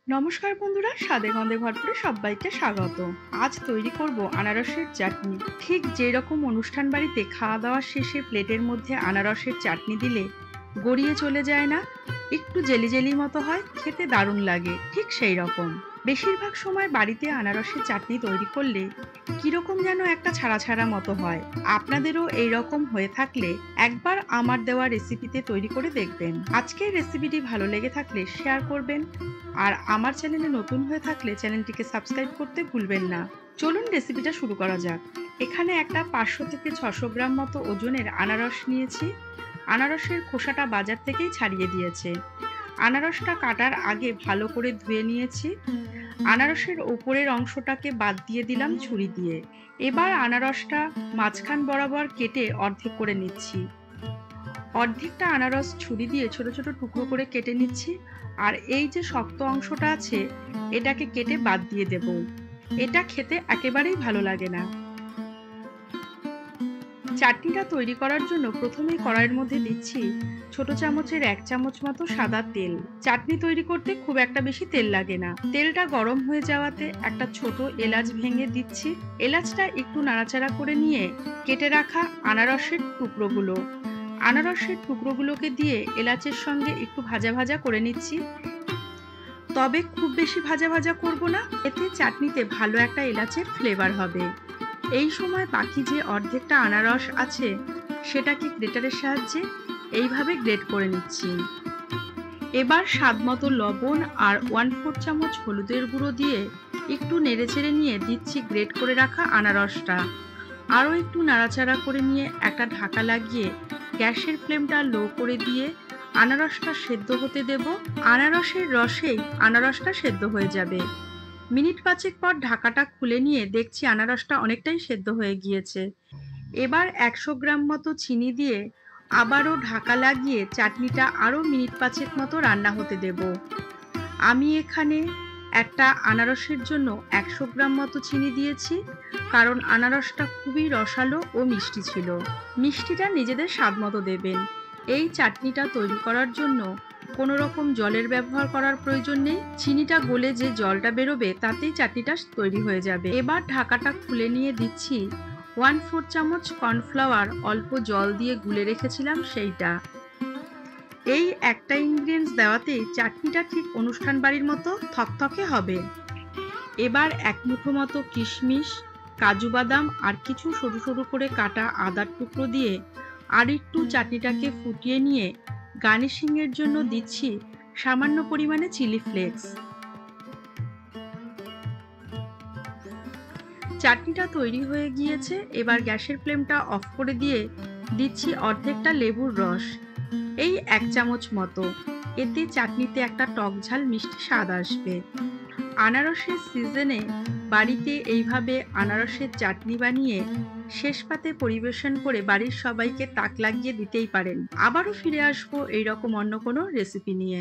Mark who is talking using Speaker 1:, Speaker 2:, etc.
Speaker 1: নমস্কার বন্ধুরা, স্বাদে গন্ধে ভরপুরে সবাইকে স্বাগত। আজ তৈরি করব আনারসের চাটনি। ঠিক যেরকম অনুষ্ঠান বাড়িতে খাওয়া দাওয়া শেষে প্লেটের মধ্যে আনারসের চাটনি দিলে গড়িয়ে চলে যায় না, একটু জেলি জেলি মতো হয়, খেতে দারুণ লাগে, ঠিক সেই রকম। বেশিরভাগ সময় বাড়িতে আনারসের চাটনি তৈরি করলে কিরকম যেন একটা ছাড়া ছাড়া মতো হয়। আপনাদেরও এই রকম হয়ে থাকলে একবার আমার দেওয়া রেসিপিতে তৈরি করে দেখবেন। আজকের রেসিপিটি ভালো লেগে থাকলে শেয়ার করবেন, আর আমার চ্যানেলে নতুন হয়ে থাকলে চ্যানেলটিকে সাবস্ক্রাইব করতে ভুলবেন না। চলুন রেসিপিটা শুরু করা যাক। এখানে একটা 500 থেকে 600 গ্রাম মতো ওজনের আনারস নিয়েছি। আনারসের খোসাটা বাজার থেকেই ছাড়িয়ে দিয়েছে। আনারসটা কাটার আগে ভালো করে ধুয়ে নিয়েছি। আনারসের উপরের অংশটাকে বাদ দিয়ে দিলাম ছুরি দিয়ে। এবার আনারসটা মাঝখান বরাবর কেটে অর্ধেক করে নিচ্ছি। অর্ধেকটা আনারস ছুরি দিয়ে ছোট ছোট টুকরো করে কেটে নিচ্ছি। আর এই যে শক্ত অংশটা আছে, এটাকে কেটে বাদ দিয়ে দেব। এটা খেতে একেবারেই ভালো লাগে না। চাটনিটা তৈরি করার জন্য প্রথমেই কড়াইয়ের মধ্যে দিচ্ছি ছোট চামচের 1 চামচ মতো সাদা তেল। চাটনি তৈরি করতে খুব একটা বেশি তেল লাগে না। তেলটা গরম হয়ে যাওয়াতে একটা ছোট এলাচ ভেঙে দিচ্ছি। এলাচটা একটু নাড়াচাড়া করে নিয়ে কেটে রাখা আনারসের টুকরোগুলোকে দিয়ে এলাচের সঙ্গে একটু ভাজা ভাজা করে নিচ্ছি। তবে খুব বেশি ভাজা ভাজা করব না, এতে চাটনিতে ভালো একটা এলাচের ফ্লেভার হবে। এই সময় বাকি যে অর্ধেকটা আনারস আছে সেটাকে গ্রেটারের সাহায্যে এইভাবে গ্রেট করে নিচ্ছি। এবার স্বাদ মতো লবণ আর 1/4 চামচ হলুদের গুঁড়ো দিয়ে একটু নেড়েচেড়ে নিয়ে দিচ্ছি গ্রেট করে রাখা আনারসটা। আরও একটু নাড়াচাড়া করে নিয়ে একটা ঢাকা লাগিয়ে গ্যাসের ফ্লেমটা লো করে দিয়ে আনারসটা সেদ্ধ হতে দেব। আনারসের রসেই আনারসটা সেদ্ধ হয়ে যাবে। মিনিট 5 পর ঢাকাটা খুলে নিয়ে দেখছি আনারসটা অনেকটাই সেদ্ধ হয়ে গিয়েছে। এবার 100 গ্রাম মতো চিনি দিয়ে আবারও ঢাকা লাগিয়ে চাটনিটা আরও মিনিট 5 মতো রান্না হতে দেব। আমি এখানে একটা আনারসের জন্য 100 গ্রাম মতো চিনি দিয়েছি, কারণ আনারসটা খুবই রসালো ও মিষ্টি ছিল। মিষ্টিটা নিজেদের স্বাদ মতো দেবেন। এই চাটনিটা তৈরি করার জন্য কোনো রকম জলের ব্যবহার করার প্রয়োজন নেই। চিনিটা গলে যে জলটা বেরোবে তাতেই চাটনিটা তৈরি হয়ে যাবে। এবার ঢাকাটা খুলে নিয়ে দিচ্ছি 1/4 চামচ কর্নফ্লাওয়ার, অল্প জল দিয়ে গুলে রেখেছিলাম সেইটা। এই একটা ইনগ্রিডিয়েন্টস দেওয়াতেই চাটনিটা ঠিক অনুষ্ঠান বাড়ির মতো থকথকে হবে। এবার 1 মুঠো মতো কিশমিশ, কাজু বাদাম আর কিছু সরু সরু করে কাটা আদার টুকরো দিয়ে আর একটু চাটনিটাকে ফুটিয়ে নিয়ে গার্নিশিং এর জন্য দিচ্ছি সামান্য পরিমাণে চিলি ফ্লেক্স। চাটনিটা তৈরি হয়ে গিয়েছে। এবার গ্যাসের ফ্লেমটা অফ করে দিয়ে দিচ্ছি অর্ধেকটা লেবুর রস, এই 1 চামচ মতো। এতে চাটনিতে একটা টক ঝাল মিষ্টি স্বাদ আসবে। আনারসের সিজনে বাড়িতে এইভাবে আনারসের চাটনি বানিয়ে শেষ পাতে পরিবেশন করে বাড়ির সবাইকে তাক লাগিয়ে দিতেই পারেন। আবারও ফিরে আসবো এইরকম অন্য কোনো রেসিপি নিয়ে।